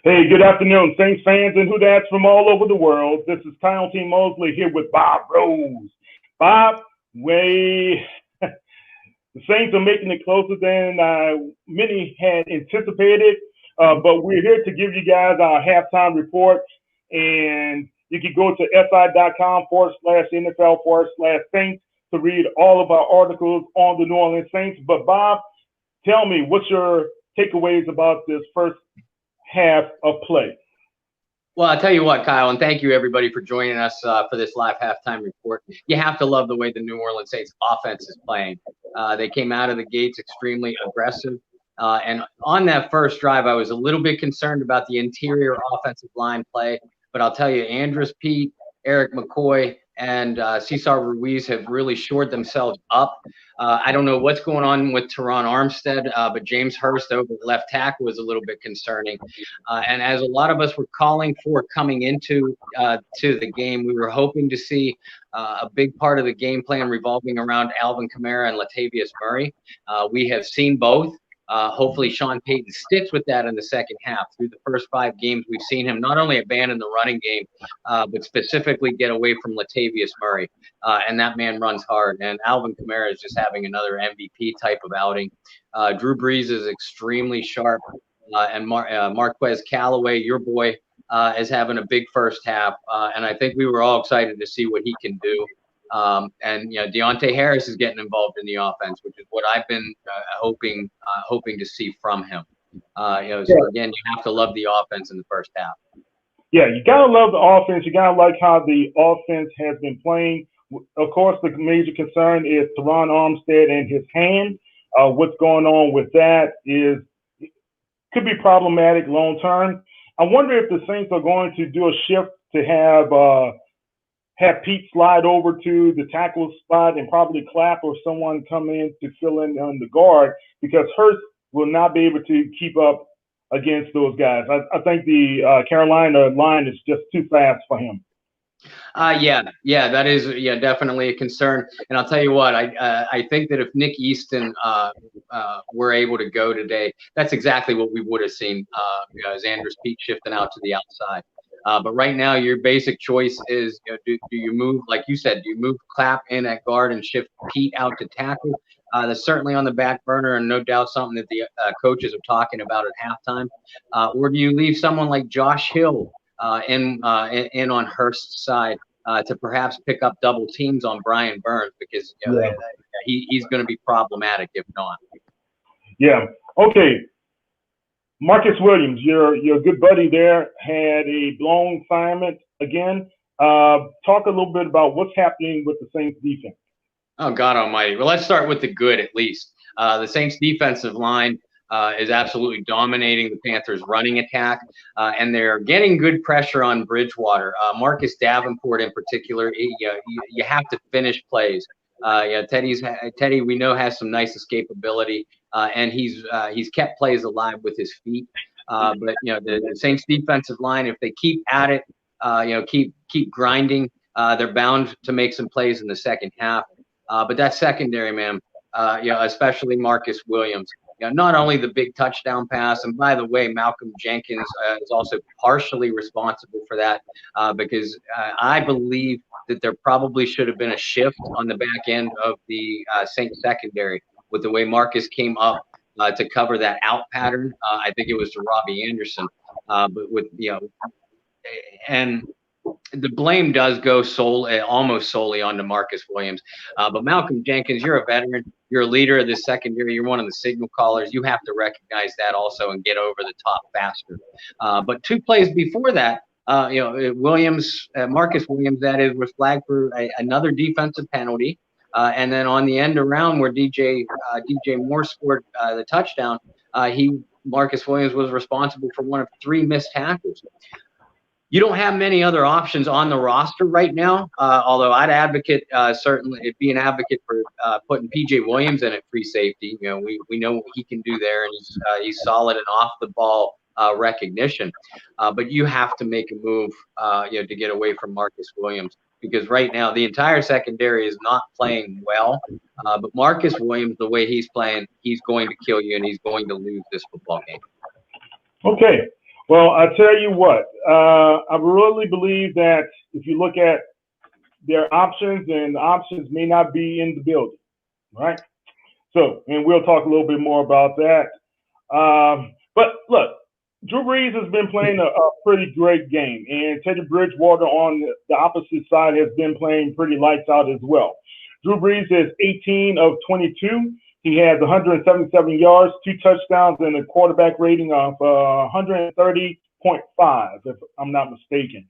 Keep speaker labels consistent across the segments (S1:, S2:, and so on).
S1: Hey, good afternoon, Saints fans and Houdads from all over the world. This is Kyle T. Mosley here with Bob Rose. Bob, the Saints are making it closer than many had anticipated, but we're here to give you guys our halftime report. And you can go to si.com/NFL/Saints to read all of our articles on the New Orleans Saints. But Bob, tell me, what's your takeaways about this first half of play?
S2: Well, I'll tell you what, Kyle, and thank you everybody for joining us for this live halftime report. You have to love the way the New Orleans Saints offense is playing. They came out of the gates extremely aggressive. And on that first drive, I was a little bit concerned about the interior offensive line play. But I'll tell you, Andrus Peat, Eric McCoy, and Cesar Ruiz have really shored themselves up. I don't know what's going on with Teron Armstead, but James Hurst over the left tackle was a little bit concerning. And as a lot of us were calling for coming into to the game, we were hoping to see a big part of the game plan revolving around Alvin Kamara and Latavius Murray. We have seen both. Hopefully Sean Payton sticks with that in the second half. Through the first 5 games, we've seen him not only abandon the running game, but specifically get away from Latavius Murray. And that man runs hard. And Alvin Kamara is just having another MVP type of outing. Drew Brees is extremely sharp. And Marquez Callaway, your boy, is having a big first half. And I think we were all excited to see what he can do. And Deontay Harris is getting involved in the offense, which is what I've been hoping to see from him. So again, you have to love the offense in the first half.
S1: Yeah, you gotta love the offense. You gotta like how the offense has been playing. Of course, the major concern is Teron Armstead and his hand. What's going on with that could be problematic long term. I wonder if the Saints are going to do a shift to have Pete slide over to the tackle spot and probably Clapp or someone come in to fill in on the guard, because Hurst will not be able to keep up against those guys. I think the Carolina line is just too fast for him.
S2: Yeah, that is definitely a concern. And I'll tell you what, I think that if Nick Easton were able to go today, that's exactly what we would have seen as Andrus Peat shifting out to the outside. But right now, your basic choice is, do you move, like you said, do you move Clapp in at guard and shift Pete out to tackle? That's certainly on the back burner, and no doubt something that the coaches are talking about at halftime. Or do you leave someone like Josh Hill in on Hurst's side to perhaps pick up double teams on Brian Burns, because he's going to be problematic if not. Yeah.
S1: Okay. Marcus Williams, your good buddy there, had a blown assignment again. Talk a little bit about what's happening with the Saints defense.
S2: Oh, God almighty. Well, let's start with the good at least. The Saints defensive line is absolutely dominating the Panthers' running attack, and they're getting good pressure on Bridgewater. Marcus Davenport in particular, you have to finish plays. Teddy, we know, has some nice escapability, and he's kept plays alive with his feet. But the Saints defensive line, if they keep at it, keep grinding, they're bound to make some plays in the second half. But that secondary, man, especially Marcus Williams. Not only the big touchdown pass, and by the way, Malcolm Jenkins is also partially responsible for that, because I believe that there probably should have been a shift on the back end of the Saints secondary with the way Marcus came up to cover that out pattern. I think it was to Robbie Anderson, but with and the blame does go almost solely onto Marcus Williams. But Malcolm Jenkins, you're a veteran. You're a leader of this secondary. You're one of the signal callers. You have to recognize that also and get over the top faster. But 2 plays before that, Marcus Williams, that is, was flagged for another defensive penalty. And then on the end around where DJ Moore scored the touchdown, Marcus Williams was responsible for one of 3 missed tackles. You don't have many other options on the roster right now, although I'd certainly be an advocate for putting PJ Williams in at free safety. We know what he can do there, and he's solid and off the ball recognition. But you have to make a move, to get away from Marcus Williams, because right now the entire secondary is not playing well. But Marcus Williams, the way he's playing, he's going to kill you, and he's going to lose this football game.
S1: Okay. Well, I tell you what, I really believe that if you look at their options, and the options may not be in the building, right? So, and we'll talk a little bit more about that. But look, Drew Brees has been playing a pretty great game, and Teddy Bridgewater on the opposite side has been playing pretty lights out as well. Drew Brees is 18 of 22. He has 177 yards, 2 touchdowns, and a quarterback rating of 130.5, if I'm not mistaken.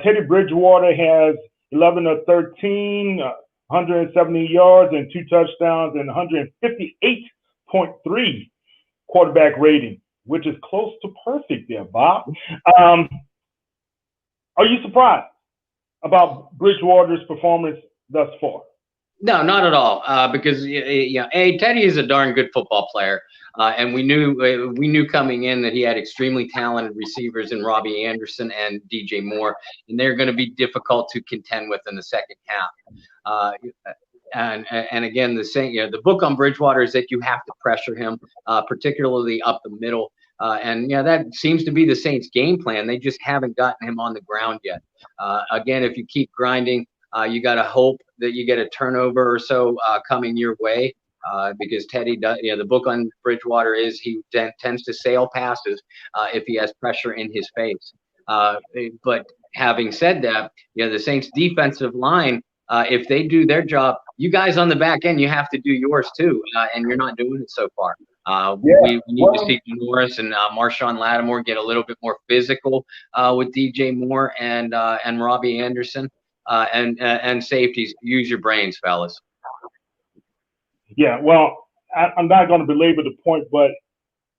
S1: Teddy Bridgewater has 11 of 13, 170 yards, and 2 touchdowns, and 158.3 quarterback rating, which is close to perfect there, Bob. Um, are you surprised about Bridgewater's performance thus far?
S2: No, not at all. Because Teddy is a darn good football player, and we knew coming in that he had extremely talented receivers in Robbie Anderson and DJ Moore, and they're going to be difficult to contend with in the second half. Uh, and again, the book on Bridgewater is that you have to pressure him, particularly up the middle. And that seems to be the Saints' game plan. They just haven't gotten him on the ground yet. Again, if you keep grinding, you got to hope that you get a turnover or so coming your way, because Teddy does. The book on Bridgewater is he tends to sail passes if he has pressure in his face. But having said that, the Saints' defensive line, if they do their job, you guys on the back end, you have to do yours too, and you're not doing it so far. We need to see Norris and Marshawn Lattimore get a little bit more physical with DJ Moore and Robbie Anderson. And safeties, use your brains, fellas.
S1: Yeah, well, I'm not going to belabor the point, but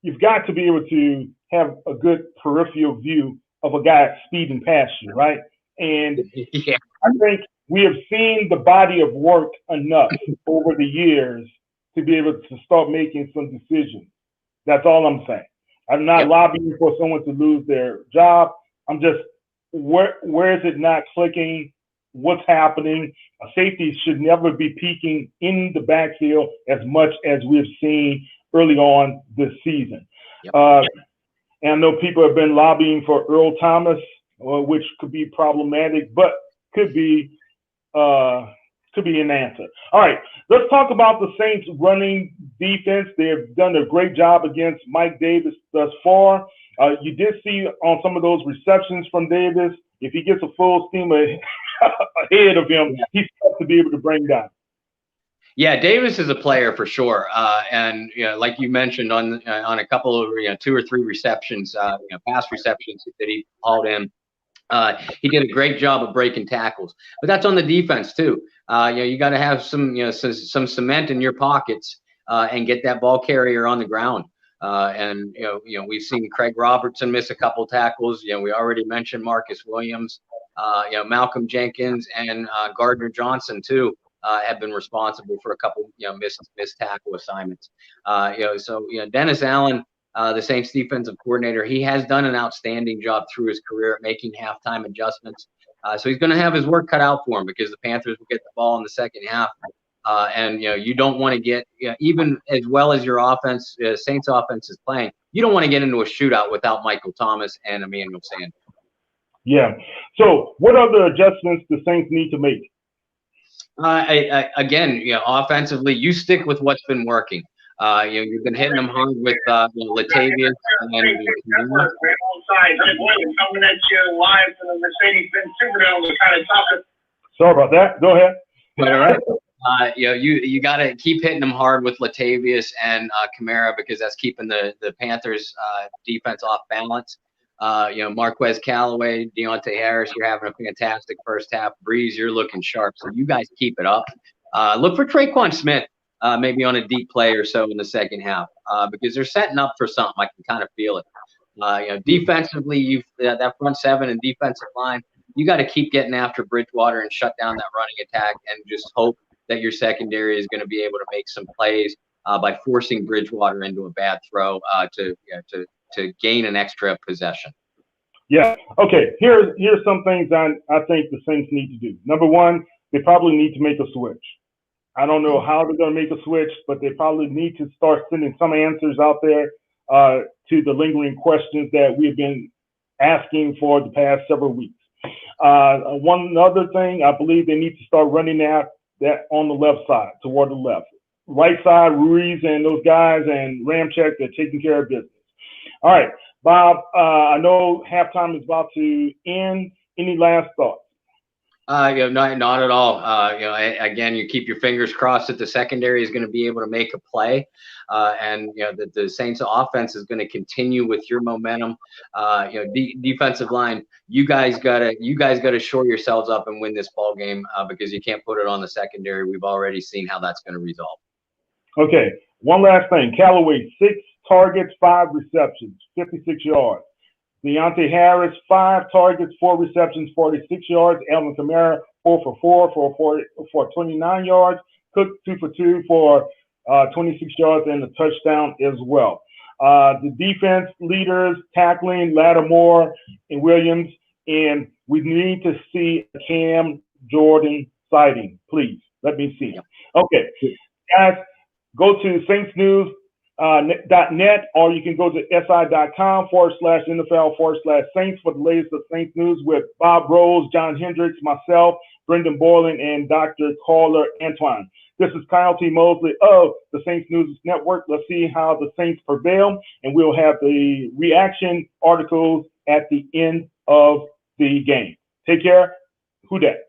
S1: you've got to be able to have a good peripheral view of a guy speeding past you, right? And
S2: Yeah.
S1: I think we have seen the body of work enough over the years to be able to start making some decisions. That's all I'm saying. I'm not lobbying for someone to lose their job. I'm just, where is it not clicking? What's happening? A safety should never be peaking in the backfield as much as we've seen early on this season. And I know people have been lobbying for Earl Thomas, which could be problematic, but could be an answer. All right, let's talk about the Saints' running defense. They've done a great job against Mike Davis thus far. You did see on some of those receptions from Davis, if he gets a full steam ahead of him, he's tough to be able to bring down.
S2: Yeah, Davis is a player for sure, and like you mentioned on a couple of 2 or 3 receptions, pass receptions that he hauled in. He did a great job of breaking tackles, but that's on the defense too. You got to have some cement in your pockets and get that ball carrier on the ground. And we've seen Craig Robertson miss a couple tackles. We already mentioned Marcus Williams. Malcolm Jenkins and Gardner Johnson too have been responsible for a couple missed tackle assignments. So Dennis Allen, the Saints defensive coordinator, he has done an outstanding job through his career at making halftime adjustments. So he's going to have his work cut out for him because the Panthers will get the ball in the second half. And you don't want to get even as well as your offense, Saints offense is playing. You don't want to get into a shootout without Michael Thomas and Emmanuel Sanders.
S1: Yeah. So what other adjustments the Saints need to make?
S2: Again, offensively, you stick with what's been working. You've been hitting them hard with Latavius and
S3: coming at you live from the Mercedes-Benz Superdome. Kind of talking.
S1: Sorry about that. Go ahead.
S2: All right. You got to keep hitting them hard with Latavius and Kamara because that's keeping the Panthers defense off balance. Marquez Callaway, Deontay Harris, you're having a fantastic first half. Brees, you're looking sharp. So you guys keep it up. Look for Traquan Smith, maybe on a deep play or so in the second half, because they're setting up for something. I can kind of feel it. Defensively, that front seven and defensive line, you got to keep getting after Bridgewater and shut down that running attack and just hope that your secondary is going to be able to make some plays by forcing Bridgewater into a bad throw to gain an extra possession.
S1: Yeah. Okay. Here's some things I think the Saints need to do. Number one, they probably need to make a switch. I don't know how they're going to make a switch, but they probably need to start sending some answers out there to the lingering questions that we've been asking for the past several weeks. One other thing, I believe they need to start running that on the left side, toward the left. Right side, Ruiz and those guys and Ramczyk, they're taking care of business. All right, Bob, I know halftime is about to end. Any last thoughts?
S2: Not at all. Again, you keep your fingers crossed that the secondary is going to be able to make a play, and that the Saints offense is going to continue with your momentum. Defensive line, you guys gotta shore yourselves up and win this ball game because you can't put it on the secondary. We've already seen how that's going to resolve.
S1: Okay, one last thing. Callaway, 6 targets, 5 receptions, 56 yards. Deontay Harris, 5 targets, 4 receptions, 46 yards. Alvin Kamara, 4 for 4 for 29 yards. Cook, 2 for 2 for 26 yards and a touchdown as well. The defense leaders tackling Lattimore and Williams, and we need to see a Cam Jordan sighting, please. Let me see. Okay, guys, go to saintsnews.net, or you can go to si.com/NFL/Saints for the latest of Saints news with Bob Rose, John Hendricks, myself, Brendan Boylan, and Dr. Caller Antoine. This is Kyle T. Mosley of the Saints News Network. Let's see how the Saints prevail, and we'll have the reaction articles at the end of the game. Take care. Who dat?